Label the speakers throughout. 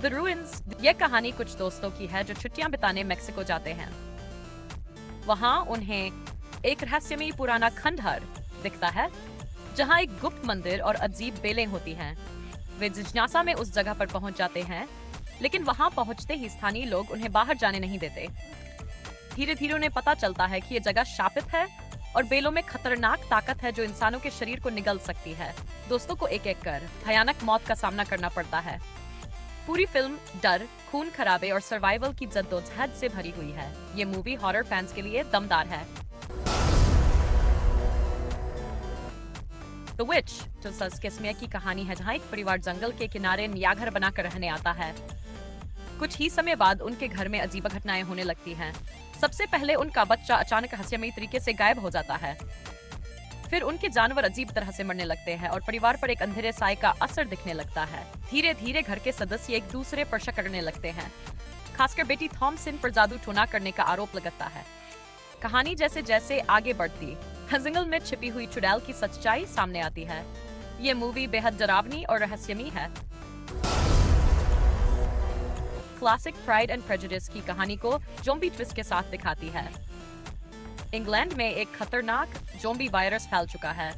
Speaker 1: The ruins. यह कहानी कुछ दोस्तों की है जो छुट्टियां बिताने मेक्सिको जाते हैं। वहां उन्हें एक रहस्यमयी पुराना खंडहर दिखता है जहां एक गुप्त मंदिर और अजीब बेलें होती हैं। वे जिज्ञासा में उस जगह पर पहुंच जाते हैं, लेकिन वहां पहुंचते ही स्थानीय लोग उन्हें बाहर जाने नहीं देते। धीरे धीरे उन्हें पता चलता है कि यह जगह शापित है और बेलों में खतरनाक ताकत है जो इंसानों के शरीर को निगल सकती है। दोस्तों को एक एक कर भयानक मौत का सामना करना पड़ता है। पूरी फिल्म डर, खून खराबे और सर्वाइवल की जद्दोजहद से भरी हुई है। ये मूवी हॉरर फैंस के लिए दमदार है। द विच जो सस्केस्मिया की कहानी है जहाँ एक परिवार जंगल के किनारे नया घर बनाकर रहने आता है। कुछ ही समय बाद उनके घर में अजीब घटनाएं होने लगती हैं। सबसे पहले उनका बच्चा अचानक रहस्यमयी तरीके से गायब हो जाता है। फिर उनके जानवर अजीब तरह से मरने लगते हैं और परिवार पर एक अंधेरे साए का असर दिखने लगता है। धीरे धीरे घर के सदस्य एक दूसरे पर शक करने लगते हैं। खासकर बेटी थॉमसन पर जादू टोना करने का आरोप लगता है। कहानी जैसे जैसे आगे बढ़ती जंगल में छिपी हुई चुड़ैल की सच्चाई सामने आती है। ये मूवी बेहद डरावनी और रहस्यमयी है। क्लासिक प्राइड एंड प्रेजुडिस की कहानी को ज़ॉम्बी ट्विस्ट के साथ दिखाती है। इंग्लैंड में एक खतरनाक ज़ॉम्बी वायरस फैल चुका है,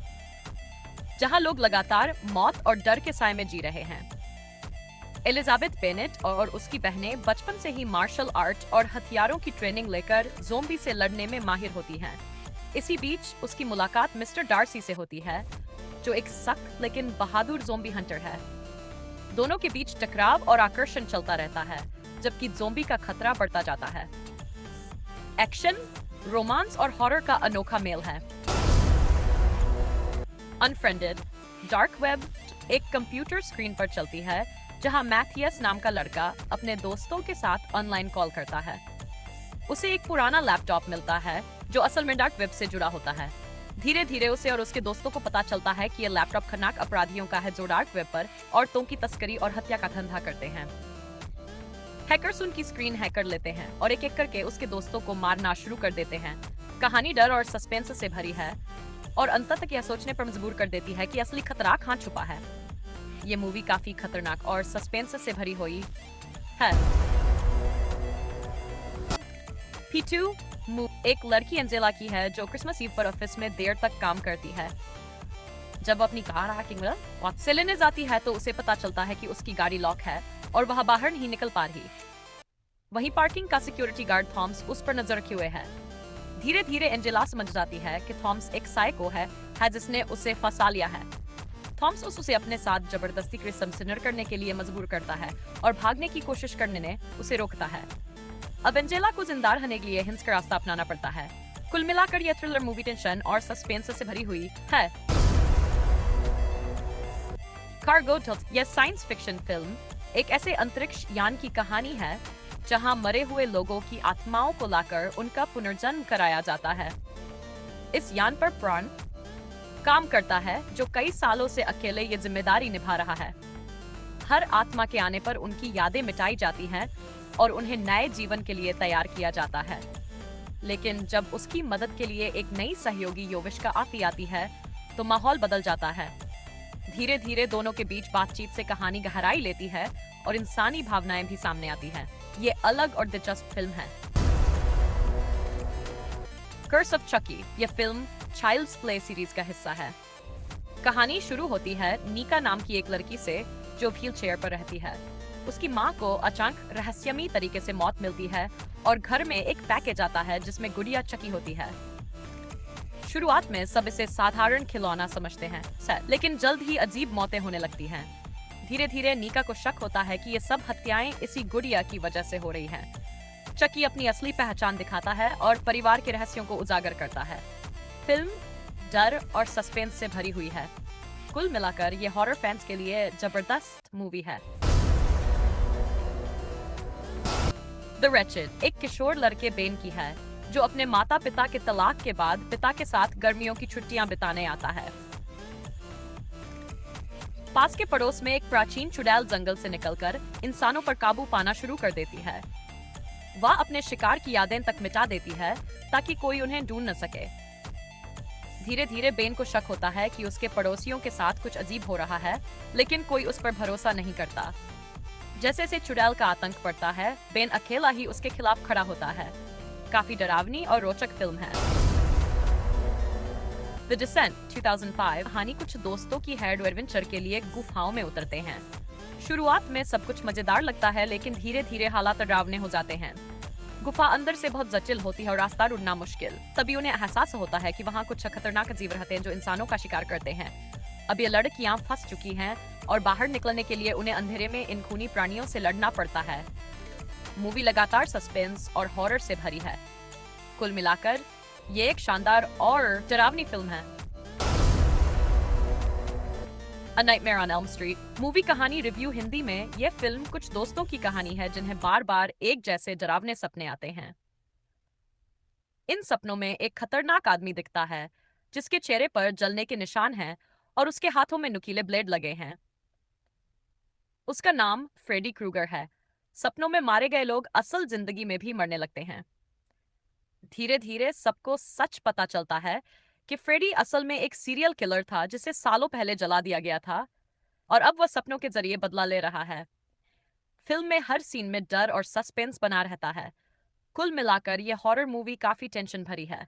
Speaker 1: जहां लोग लगातार मौत और डर के साए में जी रहे हैं। एलिजाबेथ बेनेट और उसकी बहनें बचपन से ही मार्शल आर्ट और हथियारों की ट्रेनिंग लेकर ज़ॉम्बी से लड़ने में माहिर होती हैं। इसी बीच उसकी मुलाकात मिस्टर डार्सी से होती है, जो एक सख्त लेकिन बहादुर ज़ॉम्बी हंटर है। दोनों के बीच टकराव और आकर्षण चलता रहता है, जबकि ज़ॉम्बी का खतरा बढ़ता जाता है। एक्शन, रोमांस और हॉरर का अनोखा मेल है। अनफ्रेंडेड डार्क वेब एक कंप्यूटर स्क्रीन पर चलती है, जहां मैथियस नाम का लड़का अपने दोस्तों के साथ ऑनलाइन कॉल करता है। उसे एक पुराना लैपटॉप मिलता है जो असल में डार्क वेब से जुड़ा होता है। धीरे धीरे उसे और उसके दोस्तों को पता चलता है कि यह लैपटॉप खतरनाक अपराधियों का है जो डार्क वेब पर औरतों की तस्करी और हत्या का धंधा करते हैं। हैकर्स उनकी स्क्रीन हैक कर लेते हैं और एक एक करके उसके दोस्तों को मारना शुरू कर देते हैं। कहानी डर और सस्पेंस से भरी है और अंत तक यह सोचने पर मजबूर कर देती है कि असली खतरा कहाँ छुपा है। ये मूवी काफी खतरनाक और सस्पेंस से भरी हुई है। P2 एक लड़की एंजेला की है जो क्रिसमस ईव पर ऑफिस में देर तक काम करती है। जब अपनी कार हैकिंग सेलेने जाती है तो उसे पता चलता है कि उसकी गाड़ी लॉक है और वह बाहर नहीं निकल पा रही। वहीं पार्किंग का सिक्योरिटी गार्ड थॉमस उस पर नजर रखे हुए है। धीरे धीरे एंजेला समझ जाती है कि थॉमस एक साइको है जिसने उसे फंसा लिया है। थॉमस उसे अपने साथ जबरदस्ती क्रिसमस डिनर करने के लिए मजबूर करता है और भागने की कोशिश करने ने उसे रोकता है। अब एंजेला को जिंदा रहने के लिए हिंस का रास्ता अपनाना पड़ता है। कुल मिलाकर यह थ्रिलर मूवी टेंशन और सस्पेंस से भरी हुई है। कार्गो, यह साइंस फिक्शन फिल्म एक ऐसे अंतरिक्ष यान की कहानी है जहां मरे हुए लोगों की आत्माओं को लाकर उनका पुनर्जन्म कराया जाता है। इस यान पर प्राण काम करता है जो कई सालों से अकेले ये जिम्मेदारी निभा रहा है। हर आत्मा के आने पर उनकी यादें मिटाई जाती हैं और उन्हें नए जीवन के लिए तैयार किया जाता है। लेकिन जब उसकी मदद के लिए एक नई सहयोगी योविश्का आती है तो माहौल बदल जाता है। धीरे धीरे दोनों के बीच बातचीत से कहानी गहराई लेती है और इंसानी भावनाएं भी सामने आती हैं। ये अलग और दिलचस्प फिल्म है। कर्स ऑफ चकी यह फिल्म चाइल्ड्स प्ले सीरीज का हिस्सा है। कहानी शुरू होती है नीका नाम की एक लड़की से जो व्हील चेयर पर रहती है। उसकी माँ को अचानक रहस्यमयी तरीके से मौत मिलती है और घर में एक पैकेज आता है जिसमें गुड़िया चकी होती है। शुरुआत में सब इसे साधारण खिलौना समझते हैं, लेकिन जल्द ही अजीब मौतें होने लगती हैं। धीरे धीरे नीका को शक होता है कि ये सब हत्याएं इसी गुड़िया की वजह से हो रही हैं। चकी अपनी असली पहचान दिखाता है और परिवार के रहस्यों को उजागर करता है। फिल्म डर और सस्पेंस से भरी हुई है। कुल मिलाकर ये हॉरर फैंस के लिए जबरदस्त मूवी है। द रेचेड एक किशोर लड़के बेन की है जो अपने माता पिता के तलाक के बाद पिता के साथ गर्मियों की छुट्टियां बिताने आता है। पास के पड़ोस में एक प्राचीन चुड़ैल जंगल से निकलकर इंसानों पर काबू पाना शुरू कर देती है। वह अपने शिकार की यादें तक मिटा देती है ताकि कोई उन्हें ढूंढ न सके। धीरे धीरे बेन को शक होता है कि उसके पड़ोसियों के साथ कुछ अजीब हो रहा है, लेकिन कोई उस पर भरोसा नहीं करता। जैसे से चुड़ैल का आतंक पड़ता है, बेन अकेला ही उसके खिलाफ खड़ा होता है। काफी डरावनी और रोचक फिल्म है। द डिसेंट 2005 कहानी कुछ दोस्तों की हेड एडवेंचर के लिए गुफाओं में उतरते हैं। शुरुआत में सब कुछ मजेदार लगता है, लेकिन धीरे धीरे हालात डरावने हो जाते हैं। गुफा अंदर से बहुत जटिल होती है और रास्ता ढूंढना मुश्किल। तभी उन्हें एहसास होता है कि वहाँ कुछ खतरनाक जीव रहते हैं जो इंसानों का शिकार करते हैं। अब ये लड़कियां फंस चुकी हैं और बाहर निकलने के लिए उन्हें अंधेरे में इन खूनी प्राणियों से लड़ना पड़ता है। मूवी लगातार सस्पेंस और हॉरर से भरी है। कुल मिलाकर ये एक शानदार और डरावनी फिल्म है। A Nightmare on Elm Street movie कहानी रिव्यू हिंदी में। यह फिल्म कुछ दोस्तों की कहानी है जिन्हें बार बार एक जैसे डरावने सपने आते हैं। इन सपनों में एक खतरनाक आदमी दिखता है जिसके चेहरे पर जलने के निशान हैं और उसके हाथों में नुकीले ब्लेड लगे हैं। उसका नाम फ्रेडी क्रूगर है। सपनों में मारे गए लोग असल जिंदगी में भी मरने लगते हैं। धीरे धीरे सबको सच पता चलता है कि फ्रेडी असल में एक सीरियल किलर था जिसे सालों पहले जला दिया गया था और अब वह सपनों के जरिए बदला ले रहा है। फिल्म में हर सीन में डर और सस्पेंस बना रहता है। कुल मिलाकर यह हॉरर मूवी काफी टेंशन भरी है।